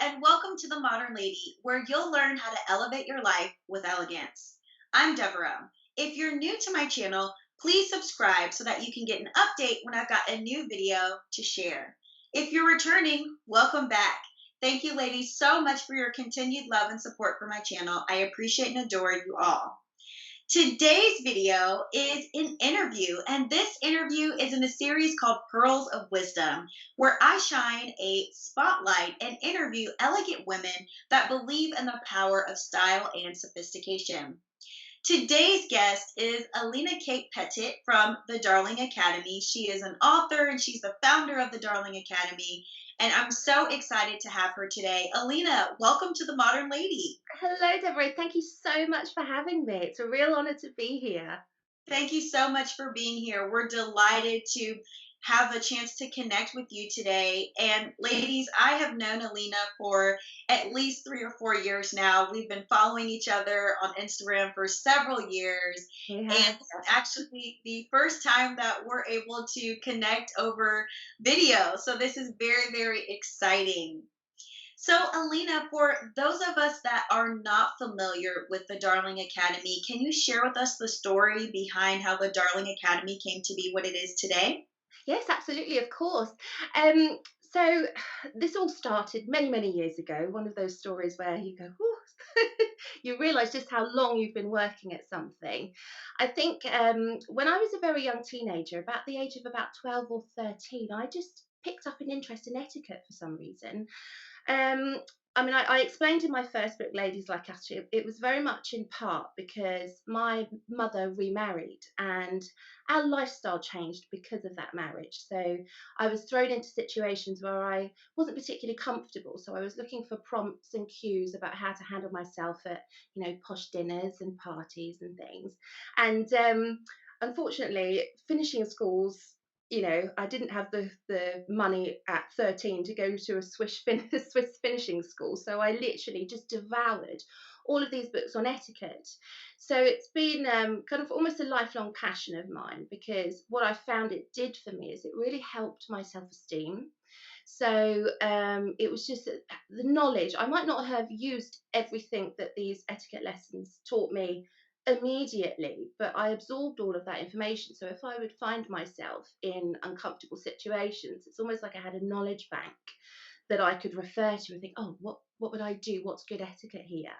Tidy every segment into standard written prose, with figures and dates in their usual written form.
and welcome to The Modern Lady, where you'll learn how to elevate your life with elegance. I'm Deborah. If you're new to my channel, please subscribe so that you can get an update when I've got a new video to share. If you're returning, welcome back. Thank you, ladies, so much for your continued love and support for my channel. I appreciate and adore you all. Today's video is an interview, and this interview is in a series called Pearls of Wisdom, where I shine a spotlight and interview elegant women that believe in the power of style and sophistication. Today's guest is Alena Kate Pettitt from the Darling Academy. She is an author and she's the founder of the Darling Academy, and I'm so excited to have her today. Alena, welcome to The Modern Lady. Hello, Deborah. Thank you so much for having me. It's a real honor to be here. Thank you so much for being here. We're delighted to have a chance to connect with you today. And ladies, I have known Alena for at least 3 or 4 years now. We've been following each other on Instagram for several years. Yeah. And this is actually the first time that we're able to connect over video. So this is very, very exciting. So, Alena, for those of us that are not familiar with the Darling Academy, can you share with us the story behind how the Darling Academy came to be what it is today? Yes, absolutely, of course. Um, so this all started many, many years ago. One of those stories where you go, "Whew," you realise just how long you've been working at something. I think when I was a very young teenager, about the age of about 12 or 13, I just picked up an interest in etiquette for some reason. Um, I explained in my first book, Ladies Like Us, it was very much in part because my mother remarried and our lifestyle changed because of that marriage. So I was thrown into situations where I wasn't particularly comfortable. So I was looking for prompts and cues about how to handle myself at, posh dinners and parties and things. And unfortunately, finishing schools, I didn't have the money at 13 to go to a Swiss finishing school, so I literally just devoured all of these books on etiquette. So it's been kind of almost a lifelong passion of mine because what I found it did for me is it really helped my self-esteem. So it was just the knowledge. I might not have used everything that these etiquette lessons taught me immediately, but I absorbed all of that information. So if I would find myself in uncomfortable situations, it's almost like I had a knowledge bank that I could refer to and think, oh, what would I do? What's good etiquette here?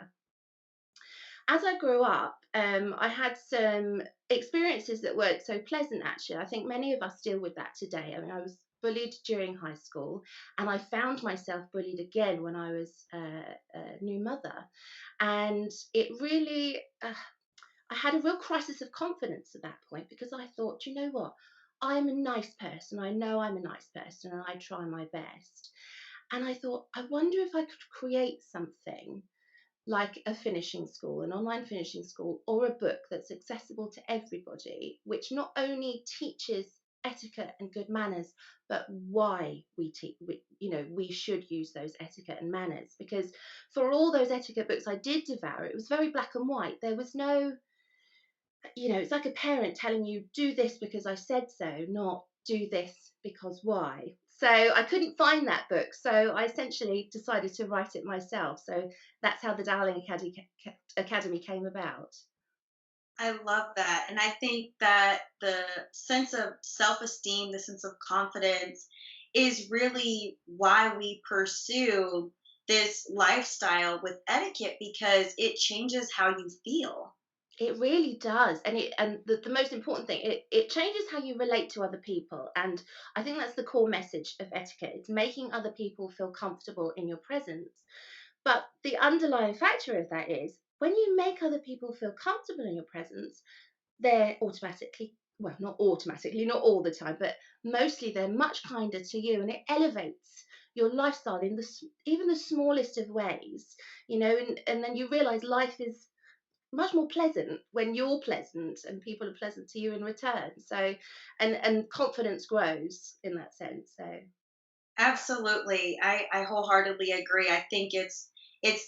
As I grew up, I had some experiences that weren't so pleasant, actually. I think many of us deal with that today. I was bullied during high school, and I found myself bullied again when I was a new mother. And it really, I had a real crisis of confidence at that point because I thought, you know what? I'm a nice person. I know I'm a nice person, and I try my best. And I thought, I wonder if I could create something like a finishing school, an online finishing school, or a book that's accessible to everybody, which not only teaches etiquette and good manners, but why we should use those etiquette and manners. Because for all those etiquette books I did devour, it was very black and white. There was no, it's like a parent telling you, do this because I said so, not do this because why. So I couldn't find that book. So I essentially decided to write it myself. So that's how the Darling Academy came about. I love that. And I think that the sense of self esteem, the sense of confidence is really why we pursue this lifestyle with etiquette because it changes how you feel. It really does. And the most important thing, it changes how you relate to other people. And I think that's the core message of etiquette. It's making other people feel comfortable in your presence. But the underlying factor of that is when you make other people feel comfortable in your presence, they're automatically, well, not automatically, not all the time, but mostly they're much kinder to you, and it elevates your lifestyle in even the smallest of ways, and then you realize life is much more pleasant when you're pleasant and people are pleasant to you in return. So, and confidence grows in that sense. So, Absolutely. I wholeheartedly agree. I think it's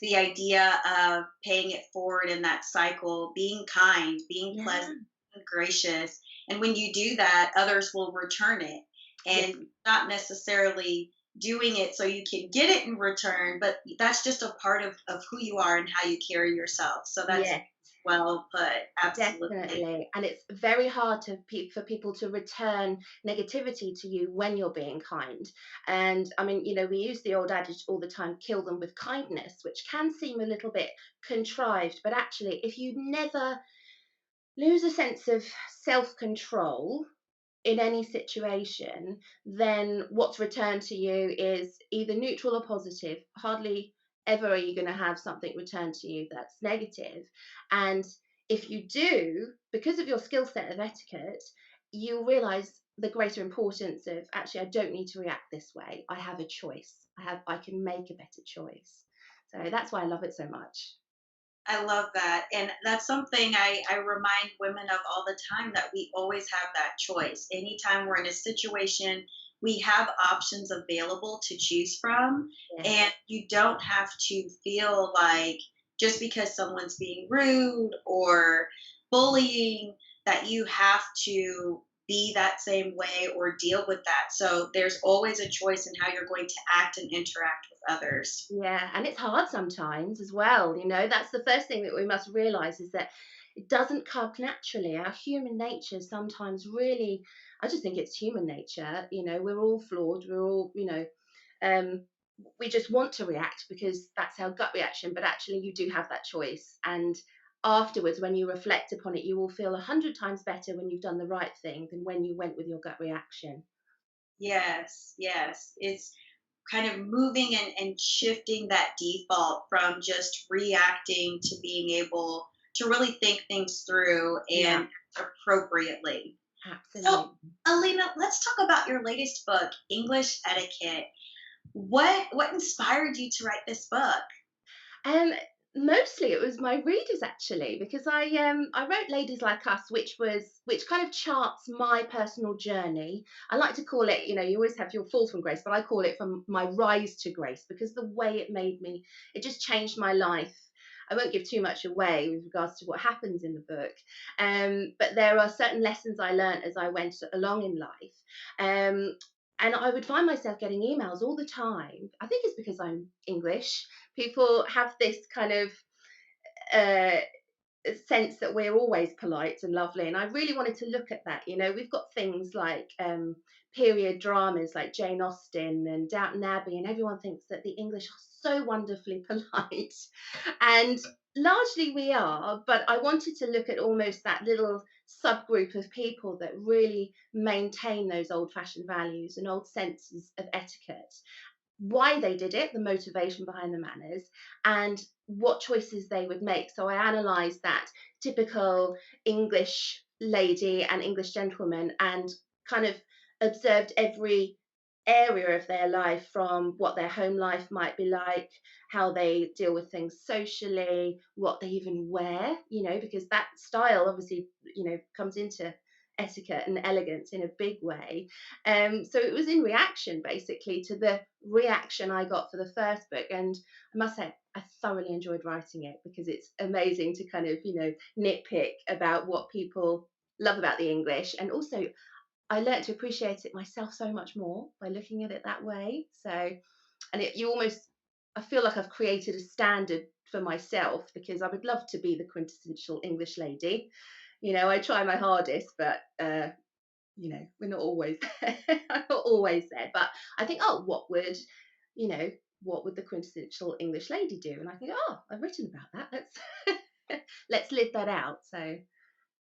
the idea of paying it forward in that cycle, being kind, being yeah, pleasant, and gracious. And when you do that, others will return it. yeah, And not necessarily doing it so you can get it in return, but that's just a part of who you are and how you carry yourself. So that's Yeah. well put. Absolutely. Definitely, and it's very hard for people to return negativity to you when you're being kind. And I mean, we use the old adage all the time, kill them with kindness, which can seem a little bit contrived, but actually, if you never lose a sense of self-control in any situation, then what's returned to you is either neutral or positive. Hardly ever are you going to have something returned to you that's negative. And if you do, because of your skill set of etiquette, you'll realize the greater importance of actually, I don't need to react this way. I have a choice. I can make a better choice. So that's why I love it so much. I love that. And that's something I remind women of all the time, that we always have that choice. Anytime we're in a situation, we have options available to choose from. Yes. And you don't have to feel like just because someone's being rude or bullying that you have to be that same way or deal with that. So there's always a choice in how you're going to act and interact with others. Yeah, and it's hard sometimes as well. That's the first thing that we must realize is that it doesn't come naturally. Our human nature sometimes really, I just think it's human nature. We're all flawed. We're all, um, we just want to react because that's our gut reaction. But actually, you do have that choice. And afterwards, when you reflect upon it, you will feel 100 times better when you've done the right thing than when you went with your gut reaction. Yes, yes. It's kind of moving and shifting that default from just reacting to being able to really think things through Yeah, and appropriately. So, absolutely. Alina, let's talk about your latest book, English Etiquette. What inspired you to write this book? Um, Mostly it was my readers actually, because I wrote Ladies Like Us, which kind of charts my personal journey. I like to call it, you always have your fall from grace, but I call it from my rise to grace because the way it made me, it just changed my life. I won't give too much away with regards to what happens in the book, but there are certain lessons I learned as I went along in life. Um, and I would find myself getting emails all the time. I think it's because I'm English. People have this kind of uh, sense that we're always polite and lovely, and I really wanted to look at that. We've got things like period dramas like Jane Austen and Downton Abbey, and everyone thinks that the English are so wonderfully polite, and largely we are, but I wanted to look at almost that little subgroup of people that really maintain those old fashioned values and old senses of etiquette, why they did it, the motivation behind the manners, and what choices they would make. So I analysed that typical English lady and English gentleman and kind of observed every area of their life, from what their home life might be like, how they deal with things socially, what they even wear, because that style obviously, comes into etiquette and elegance in a big way. So it was in reaction basically to the reaction I got for the first book. And I must say, I thoroughly enjoyed writing it because it's amazing to kind of, nitpick about what people love about the English. And also, I learnt to appreciate it myself so much more by looking at it that way. So, and you almost, I feel like I've created a standard for myself because I would love to be the quintessential English lady. I try my hardest, but we're not always there. I'm not always there. But I think, oh, you know, what would the quintessential English lady do? And I think, oh, I've written about that. Let's live that out. So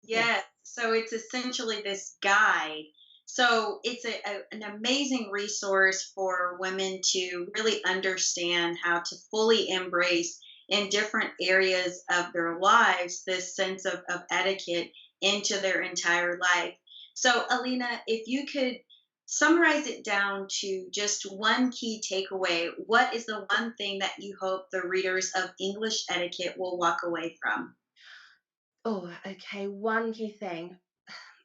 yeah. Yes. So it's essentially this guide. So it's an amazing resource for women to really understand how to fully embrace in different areas of their lives this sense of etiquette into their entire life. So, Alina, if you could summarize it down to just one key takeaway, what is the one thing that you hope the readers of English Etiquette will walk away from? Oh, okay. One key thing.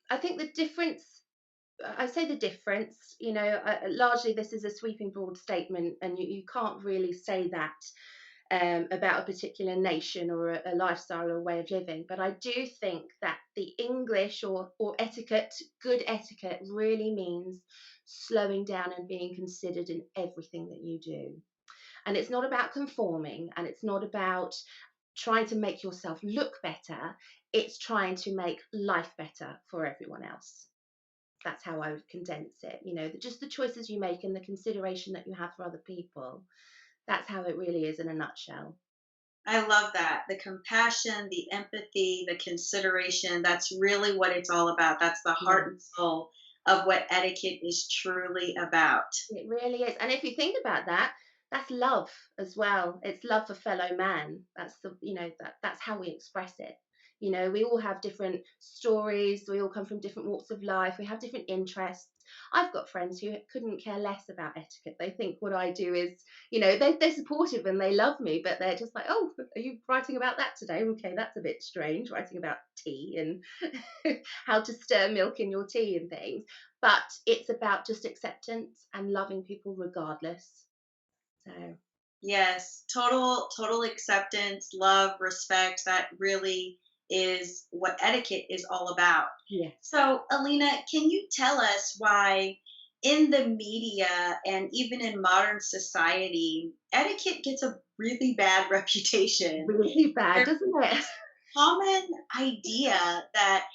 I think the difference. I say the difference. Largely this is a sweeping broad statement, and you can't really say that about a particular nation or a lifestyle or a way of living. But I do think that the English or etiquette, good etiquette, really means slowing down and being considered in everything that you do. And it's not about conforming, and it's not about trying to make yourself look better. It's trying to make life better for everyone else. That's how I would condense it. Just the choices you make and the consideration that you have for other people. That's how it really is in a nutshell. I love that. The compassion, the empathy, the consideration, that's really what it's all about. That's the heart and Yes, soul of what etiquette is truly about. it really is. And if you think about that, that's love as well. It's love for fellow man. That's how we express it. We all have different stories. We all come from different walks of life. We have different interests. I've got friends who couldn't care less about etiquette. They think what I do is, they're supportive and they love me, but they're just like, oh, are you writing about that today? Okay, that's a bit strange, writing about tea and how to stir milk in your tea and things. But it's about just acceptance and loving people regardless. So, Yes, total acceptance, love, respect. That really is what etiquette is all about. yes. So, Alina, can you tell us why in the media and even in modern society, etiquette gets a really bad reputation? Really bad, There's doesn't it? a common idea that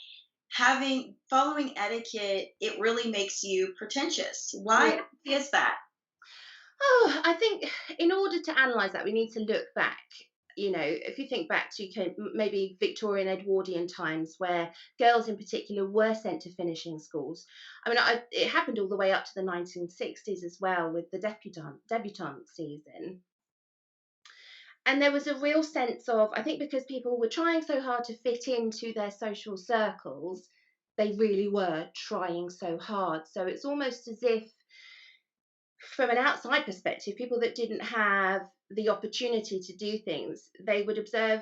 having following etiquette, it really makes you pretentious. Why Yeah. is that? Oh, I think in order to analyse that, we need to look back. If you think back to maybe Victorian Edwardian times, where girls in particular were sent to finishing schools. I mean, it happened all the way up to the 1960s as well with the debutante season. And there was a real sense of, I think, because people were trying so hard to fit into their social circles, they really were trying so hard. So it's almost as if, from an outside perspective, people that didn't have the opportunity to do things, they would observe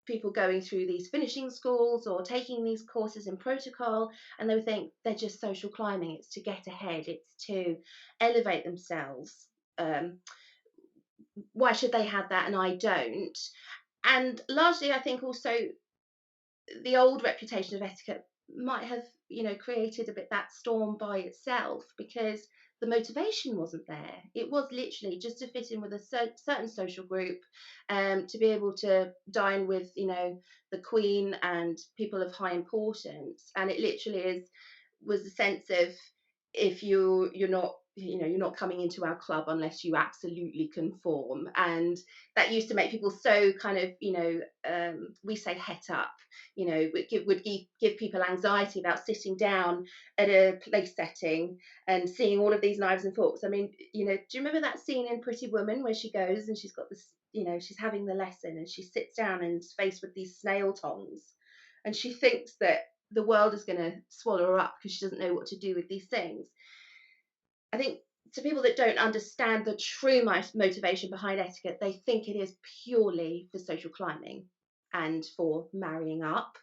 people going through these finishing schools or taking these courses in protocol, and they would think they're just social climbing. It's to get ahead, it's to elevate themselves. Um, why should they have that and I don't? And largely, I think also the old reputation of etiquette might have, created a bit that storm by itself, because the motivation wasn't there. It was literally just to fit in with a certain social group, to be able to dine with, the Queen and people of high importance. And it literally was a sense of, if you're not coming into our club unless you absolutely conform. And that used to make people so kind of, we say het up, would give people anxiety about sitting down at a place setting and seeing all of these knives and forks. I mean, do you remember that scene in Pretty Woman where she goes and she's got this, she's having the lesson and she sits down and is faced with these snail tongs, and she thinks that the world is going to swallow her up because she doesn't know what to do with these things. I think, to people that don't understand the true motivation behind etiquette, they think it is purely for social climbing and for marrying up,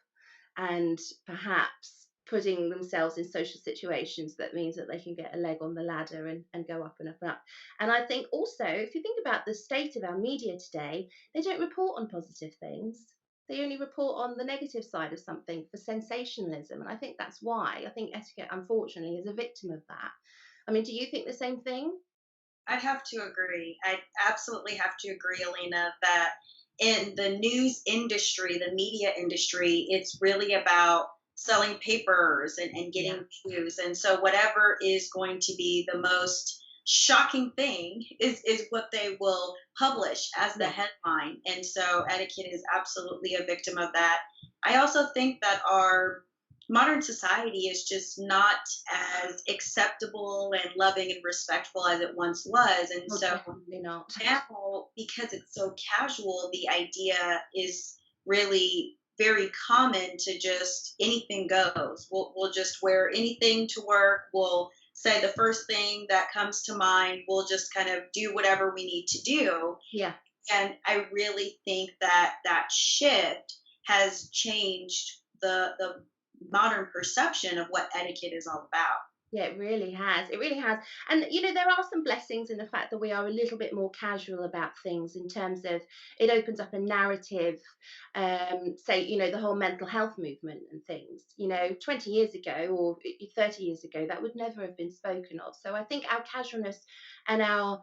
and perhaps putting themselves in social situations that means that they can get a leg on the ladder and go up and up and up. And I think also, if you think about the state of our media today, they don't report on positive things. They only report on the negative side of something for sensationalism. And I think that's why I think etiquette, unfortunately, is a victim of that. I mean, do you think the same thing? I have to agree. I absolutely have to agree, Alina, that in the news industry, the media industry, it's really about selling papers and Yeah. getting views. And so whatever is going to be the most shocking thing is what they will publish as the Yeah. headline. And so etiquette is absolutely a victim of that. I also think that our modern society is just not as acceptable and loving and respectful as it once was. And Well, so definitely not. now, because it's so casual, the idea is really very common to just anything goes. We'll just wear anything to work. We'll say the first thing that comes to mind. We'll just kind of do whatever we need to do. Yeah. And I really think that that shift has changed the modern perception of what etiquette is all about. Yeah, it really has. It really has. And, there are some blessings in the fact that we are a little bit more casual about things in terms of it opens up a narrative, say, the whole mental health movement and things. 20 years ago or 30 years ago, that would never have been spoken of. So I think our casualness and our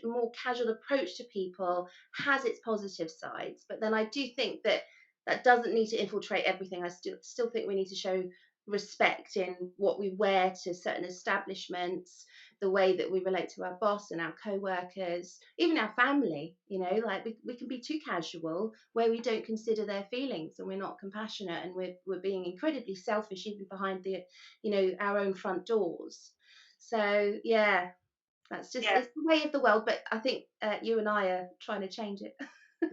more casual approach to people has its positive sides. But then I do think that that doesn't need to infiltrate everything. I still think we need to show respect in what we wear to certain establishments, the way that we relate to our boss and our co-workers, even our family. Like we can be too casual where we don't consider their feelings and we're not compassionate and we're being incredibly selfish even behind our own front doors. So yeah, that's just Yes, it's the way of the world, but I think you and I are trying to change it.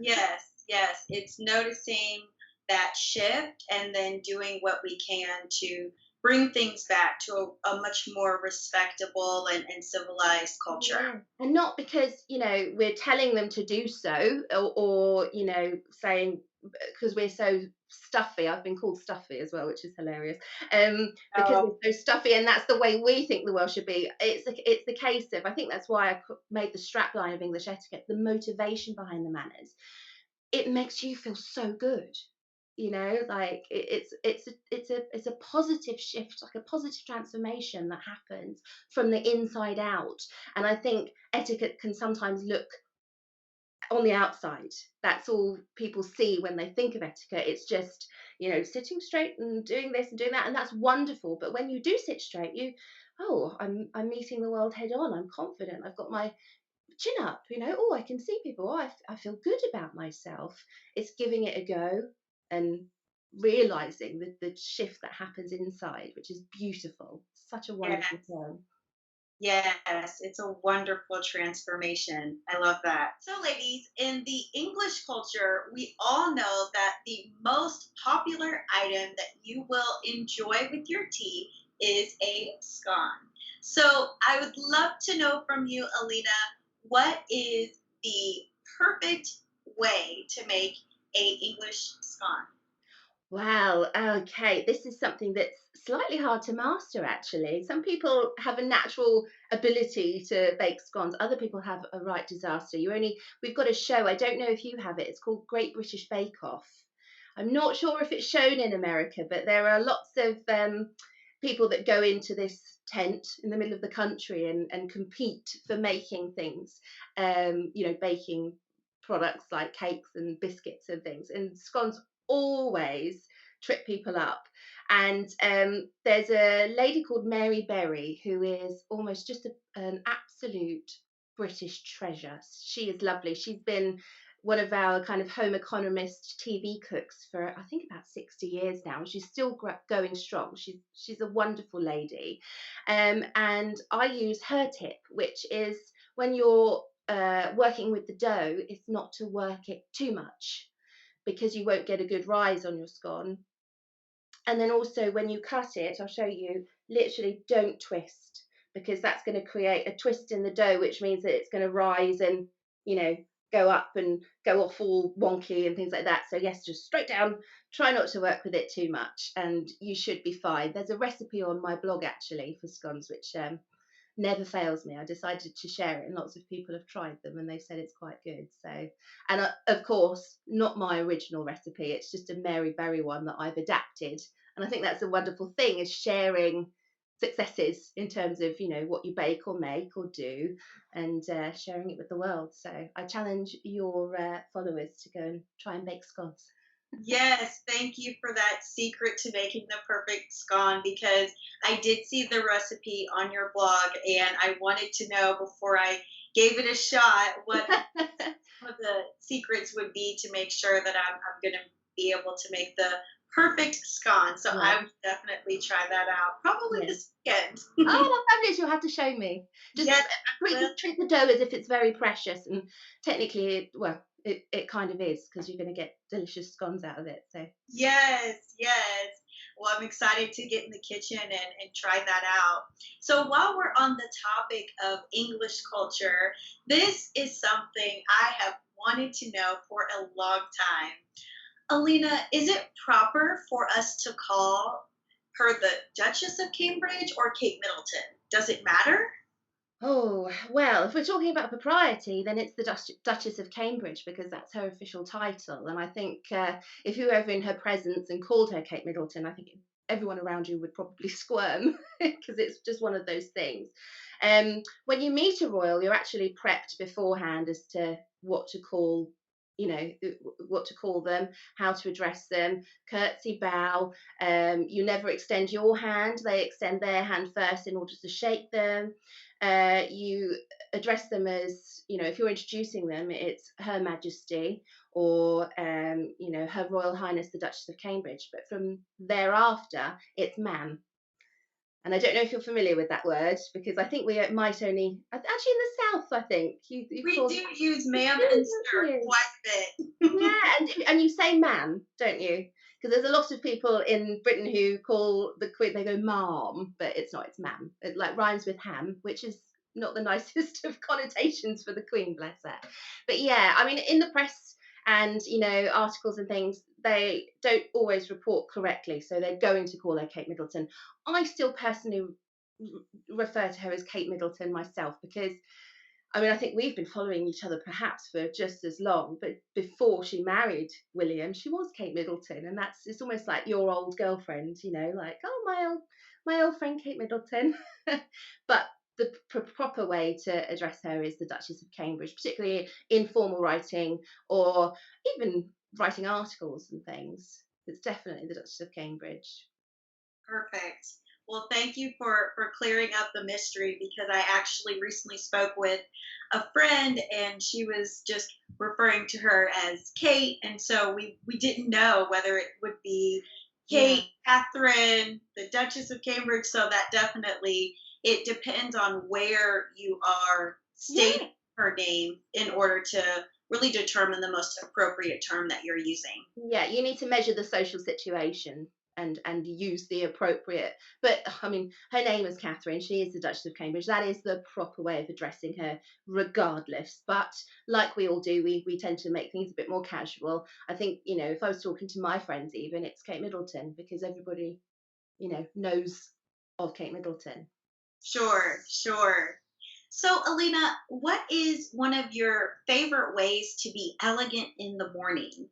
yes, yes. It's noticing that shift and then doing what we can to bring things back to a much more respectable and civilized culture. Yeah. And not because, we're telling them to do so or saying because we're so stuffy. I've been called stuffy as well, which is hilarious. Because Oh, we're so stuffy and that's the way we think the world should be. It's the case of, I think that's why I made the strap line of English etiquette, the motivation behind the manners. It makes you feel so good. Like it's a positive shift, like a positive transformation that happens from the inside out. And I think etiquette can sometimes look on the outside. That's all people see when they think of etiquette. It's just, sitting straight and doing this and doing that, and that's wonderful. But when you do sit straight, I'm meeting the world head on. I'm confident. I've got my chin up, oh, I can see people. Oh, I feel good about myself. It's giving it a go and realizing the shift that happens inside, which is beautiful. Such a yeah. wonderful thing. Yes, it's a wonderful transformation. I love that. So, ladies, in the English culture, we all know that the most popular item that you will enjoy with your tea is a scone. So, I would love to know from you, Alina, what is the perfect way to make a English scone? Wow. Okay. This is something that's slightly hard to master, actually. Some people have a natural ability to bake scones. Other people have a right disaster. We've got a show. I don't know if you have it. It's called Great British Bake Off. I'm not sure if it's shown in America, but there are lots of people that go into this tent in the middle of the country and compete for making things, baking products like cakes and biscuits and things. And scones always trip people up. And there's a lady called Mary Berry who is almost just an absolute British treasure. She is lovely. She's been one of our kind of home economist TV cooks for I think about 60 years now, and she's still going strong. She's a wonderful lady, and I use her tip, which is when you're working with the dough, is not to work it too much because you won't get a good rise on your scone. And then also when you cut it, I'll show you, literally don't twist because that's going to create a twist in the dough, which means that it's going to rise and, you know, go up and go off all wonky and things like that. So yes, just straight down, try not to work with it too much and you should be fine. There's a recipe on my blog actually for scones, which never fails me. I decided to share it, and lots of people have tried them and they've said it's quite good. So, and of course, not my original recipe, it's just a Mary Berry one that I've adapted. And I think that's a wonderful thing is sharing successes in terms of what you bake or make or do and sharing it with the world. So I challenge your followers to go and try and bake scones. Yes, thank you for that secret to making the perfect scone because I did see the recipe on your blog and I wanted to know before I gave it a shot what some of the secrets would be to make sure that I'm going to be able to make the perfect scone. So Yeah, I would definitely try that out probably yeah. this weekend. Oh, fabulous! You'll have to show me. Just Yes, well, treat the dough as if it's very precious, and technically, it kind of is because you're going to get delicious scones out of it. So yes, yes. Well, I'm excited to get in the kitchen and try that out. So, while we're on the topic of English culture, this is something I have wanted to know for a long time. Alina, is it proper for us to call her the Duchess of Cambridge or Kate Middleton? Does it matter? Oh, well, if we're talking about propriety, then it's the Duchess of Cambridge because that's her official title. And I think if you were ever in her presence and called her Kate Middleton, I think everyone around you would probably squirm because it's just one of those things. When you meet a royal, you're actually prepped beforehand as to what to call. What to call them, how to address them, curtsy, bow. You never extend your hand; they extend their hand first in order to shake them. You address them as, if you're introducing them, it's Her Majesty or, Her Royal Highness the Duchess of Cambridge. But from thereafter, it's ma'am. And I don't know if you're familiar with that word because I think we might only, actually in the South, I think you We call, do use ma'am do, and don't sir you? quite a bit. Yeah, and you say ma'am, don't you? Because there's a lot of people in Britain who call the queen, they go ma'am, but it's not, it's ma'am. It like rhymes with ham, which is not the nicest of connotations for the queen, bless her. But yeah, I mean, in the press and articles and things, they don't always report correctly, so they're going to call her Kate Middleton. I still personally refer to her as Kate Middleton myself because I mean, I think we've been following each other perhaps for just as long, but before she married William, she was Kate Middleton, and it's almost like your old girlfriend, like oh my old friend Kate Middleton. But the proper way to address her is the Duchess of Cambridge, particularly in formal writing or even writing articles and things. It's definitely the Duchess of Cambridge. Perfect. Well, thank you for clearing up the mystery because I actually recently spoke with a friend and she was just referring to her as Kate, and so we didn't know whether it would be Yeah. Kate, Catherine, the Duchess of Cambridge. So that definitely it depends on where you are stating Yeah. her name in order to really determine the most appropriate term that you're using. Yeah, you need to measure the social situation and use the appropriate. But I mean, her name is Catherine. She is the Duchess of Cambridge. That is the proper way of addressing her, regardless. But like we all do, we tend to make things a bit more casual. I think if I was talking to my friends, even it's Kate Middleton because everybody knows of Kate Middleton. Sure, sure. So, Alina, what is one of your favorite ways to be elegant in the morning?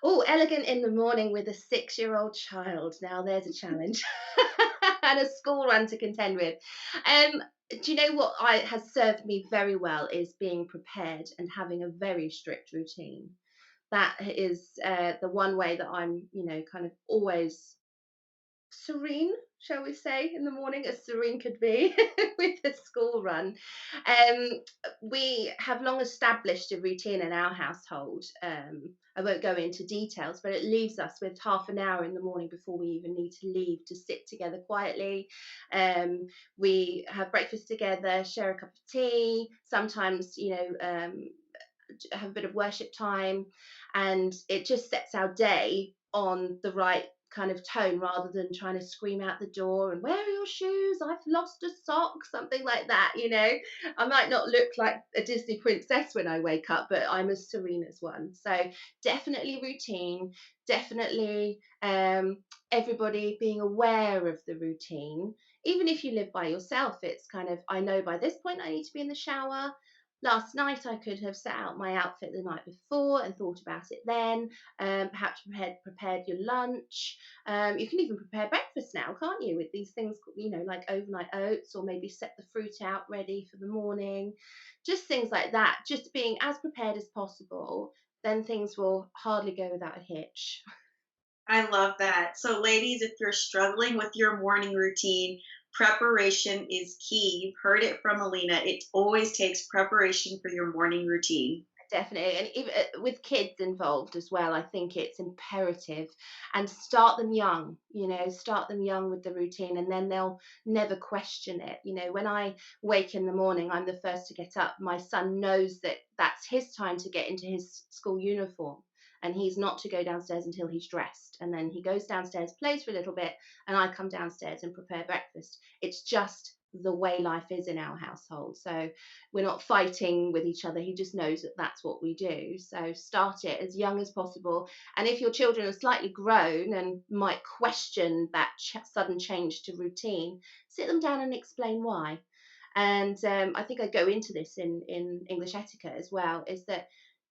Oh, elegant in the morning with a 6-year-old child. Now there's a challenge. And a school run to contend with. Do you know what has served me very well is being prepared and having a very strict routine. That is the one way that I'm, kind of always serene, shall we say, in the morning, as serene could be with the school run. Um, we have long established a routine in our household. I won't go into details, but it leaves us with half an hour in the morning before we even need to leave to sit together quietly. Um, we have breakfast together, share a cup of tea, sometimes, have a bit of worship time, and it just sets our day on the right kind of tone rather than trying to scream out the door and where are your shoes, I've lost a sock, something like that. I might not look like a Disney princess when I wake up, but I'm as serene as one. So definitely routine, definitely everybody being aware of the routine. Even if you live by yourself, it's kind of, I know by this point I need to be in the shower. Last night I could have set out my outfit the night before and thought about it then. Perhaps prepared your lunch. You can even prepare breakfast now, can't you? With these things, like overnight oats, or maybe set the fruit out ready for the morning. Just things like that. Just being as prepared as possible, then things will hardly go without a hitch. I love that. So, ladies, if you're struggling with your morning routine, preparation is key. You've heard it from Alina. It always takes preparation for your morning routine. Definitely, and even with kids involved as well, I think it's imperative. And start them young, start them young with the routine, and then they'll never question it. When I wake in the morning, I'm the first to get up. My son knows that that's his time to get into his school uniform, and he's not to go downstairs until he's dressed. And then he goes downstairs, plays for a little bit, and I come downstairs and prepare breakfast. It's just the way life is in our household. So we're not fighting with each other. He just knows that that's what we do. So start it as young as possible. And if your children are slightly grown and might question that sudden change to routine, sit them down and explain why. And I think I go into this in English etiquette as well, is that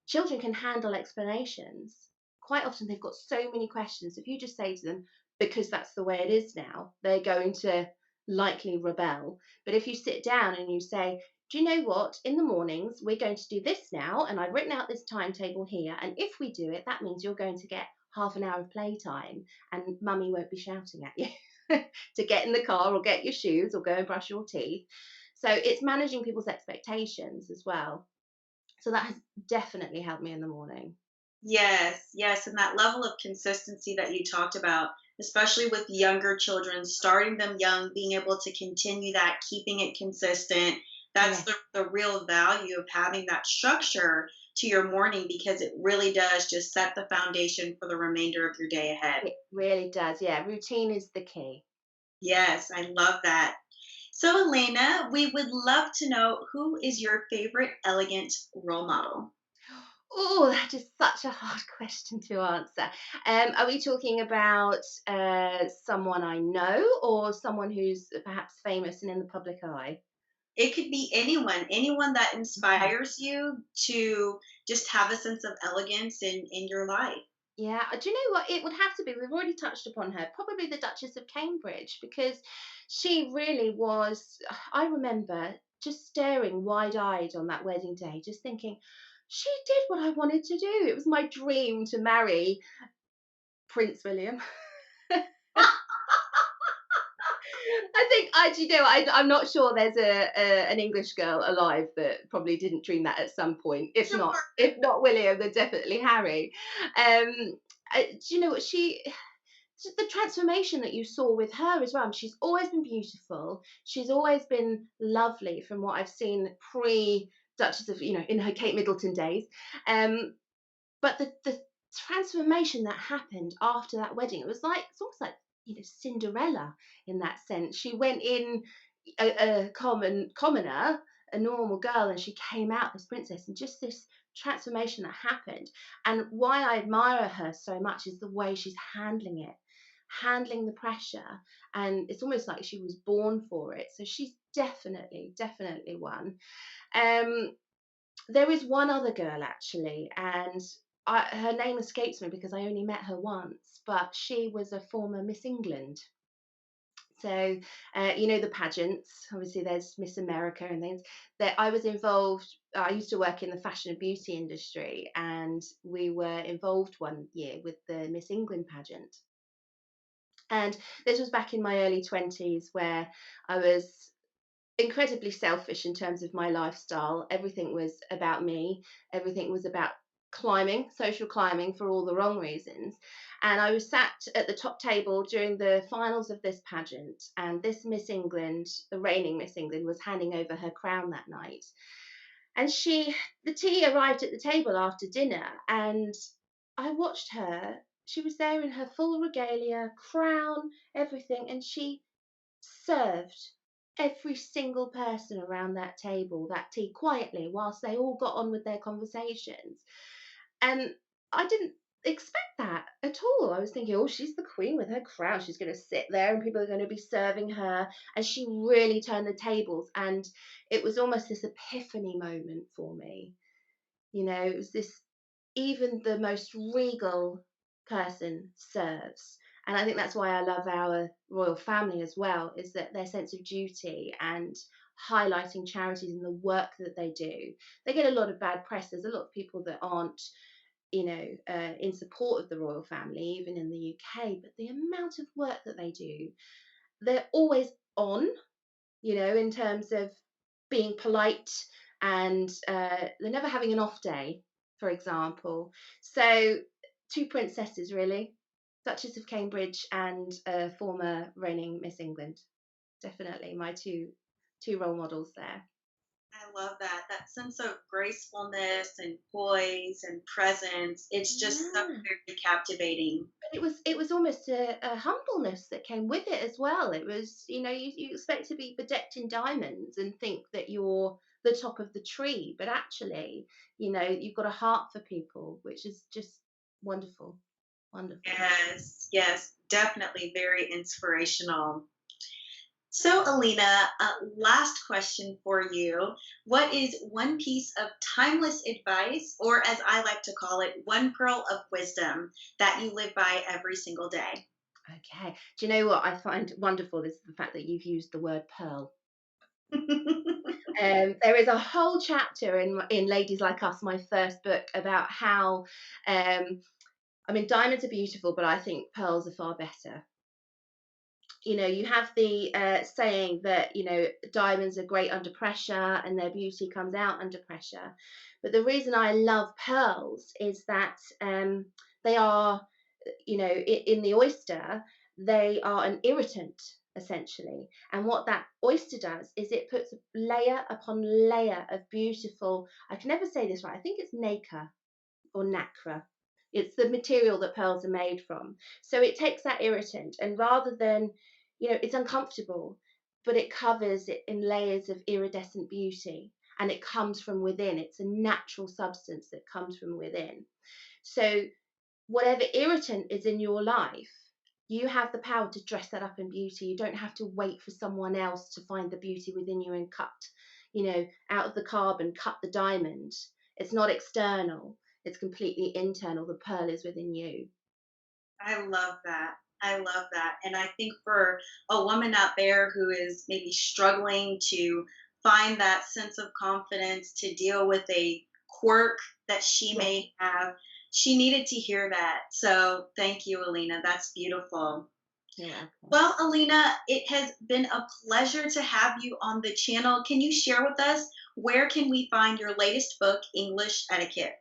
children can handle explanations. Quite often they've got so many questions. If you just say to them, because that's the way it is now, they're going to likely rebel. But if you sit down and you say, do you know what? In the mornings, we're going to do this now, and I've written out this timetable here. And if we do it, that means you're going to get half an hour of playtime, and mummy won't be shouting at you to get in the car or get your shoes or go and brush your teeth. So it's managing people's expectations as well. So that has definitely helped me in the morning. Yes, yes, and that level of consistency that you talked about, especially with younger children, starting them young, being able to continue that, keeping it consistent, that's Yes, the real value of having that structure to your morning because it really does just set the foundation for the remainder of your day ahead. it really does. Yeah, routine is the key. Yes, I love that. So, Elena, we would love to know who is your favorite elegant role model? Oh, that is such a hard question to answer. Are we talking about someone I know or someone who's perhaps famous and in the public eye? It could be anyone that Okay. inspires you to just have a sense of elegance in your life. Yeah, do you know what? It would have to be. We've already touched upon her. Probably the Duchess of Cambridge, because she really was. I remember just staring wide eyed on that wedding day, just thinking, she did what I wanted to do. It was my dream to marry Prince William. I think do you know, I'm not sure there's an English girl alive that probably didn't dream that at some point. Sure. If not William, then definitely Harry. Do you know what the transformation that you saw with her as well? And she's always been beautiful. She's always been lovely from what I've seen pre Duchess of, in her Kate Middleton days. Um, but the transformation that happened after that wedding, it's almost like Cinderella in that sense. She went in a commoner, a normal girl, and she came out this princess, and just this transformation that happened. And why I admire her so much is the way she's handling it, handling the pressure, and it's almost like she was born for it. So she's definitely one. um there is one other girl actually, and her name escapes me because I only met her once, but she was a former Miss England. So, the pageants. Obviously, there's Miss America and things. That I was involved. I used to work in the fashion and beauty industry, and we were involved one year with the Miss England pageant. And this was back in my early 20s, where I was incredibly selfish in terms of my lifestyle. Everything was about me. Everything was about climbing, social climbing for all the wrong reasons. And I was sat at the top table during the finals of this pageant, and this Miss England, the reigning Miss England, was handing over her crown that night. And the tea arrived at the table after dinner, and I watched her. She was there in her full regalia, crown, everything, and she served every single person around that table that tea quietly whilst they all got on with their conversations. And I didn't expect that at all. I was thinking, oh, she's the queen with her crown. She's going to sit there and people are going to be serving her. And she really turned the tables. And it was almost this epiphany moment for me. It was this, even the most regal person serves. And I think that's why I love our royal family as well, is that their sense of duty and highlighting charities and the work that they do. They get a lot of bad press. There's a lot of people that aren't, in support of the royal family, even in the UK, but the amount of work that they do, they're always on, in terms of being polite, and they're never having an off day, for example. So, two princesses, really, Duchess of Cambridge and former reigning Miss England. Definitely my two role models there. I love that. That sense of gracefulness and poise and presence. It's just so Yeah. very captivating. But it was almost a humbleness that came with it as well. It was, you expect to be bedecked in diamonds and think that you're the top of the tree, but actually, you've got a heart for people, which is just wonderful, wonderful. Yes, yes, definitely very inspirational. So, Alina, last question for you. What is one piece of timeless advice, or as I like to call it, one pearl of wisdom that you live by every single day? Okay. Do you know what I find wonderful is the fact that you've used the word pearl. There is a whole chapter in Ladies Like Us, my first book, about how I mean diamonds are beautiful, but I think pearls are far better. You have the saying that diamonds are great under pressure and their beauty comes out under pressure. But the reason I love pearls is that they are, in the oyster, they are an irritant essentially. And what that oyster does is it puts layer upon layer of beautiful. I can never say this right. I think it's nacre or nacre. It's the material that pearls are made from. So it takes that irritant, and rather than, it's uncomfortable, but it covers it in layers of iridescent beauty, and it comes from within. It's a natural substance that comes from within. So whatever irritant is in your life, you have the power to dress that up in beauty. You don't have to wait for someone else to find the beauty within you and cut, out of the carbon, cut the diamond. It's not external, it's completely internal. The pearl is within you. I love that. I love that. And I think for a woman out there who is maybe struggling to find that sense of confidence to deal with a quirk that she Yeah, may have, she needed to hear that. So thank you, Alina. That's beautiful. you're welcome. Well, Alina, it has been a pleasure to have you on the channel. Can you share with us where can we find your latest book, English Etiquette?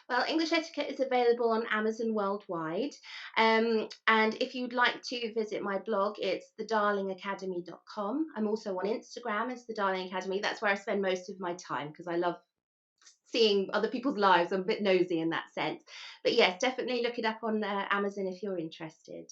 Well, English Etiquette is available on Amazon worldwide. And if you'd like to visit my blog, it's thedarlingacademy.com. I'm also on Instagram as The Darling Academy. That's where I spend most of my time because I love seeing other people's lives. I'm a bit nosy in that sense. But yes, definitely look it up on Amazon if you're interested.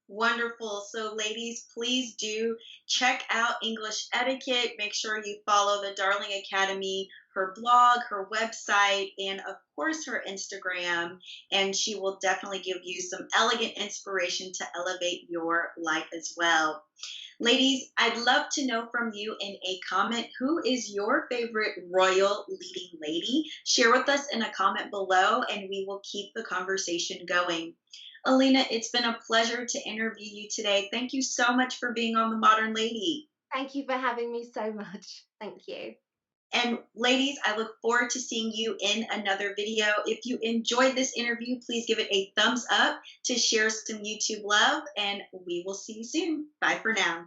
Wonderful. So, ladies, please do check out English Etiquette. Make sure you follow the Darling Academy, her blog, her website, and of course, her Instagram. And she will definitely give you some elegant inspiration to elevate your life as well. Ladies, I'd love to know from you in a comment who is your favorite royal leading lady. Share with us in a comment below, and we will keep the conversation going. Alina, it's been a pleasure to interview you today. Thank you so much for being on The Modern Lady. Thank you for having me so much. Thank you. And ladies, I look forward to seeing you in another video. If you enjoyed this interview, please give it a thumbs up to share some YouTube love, and we will see you soon. Bye for now.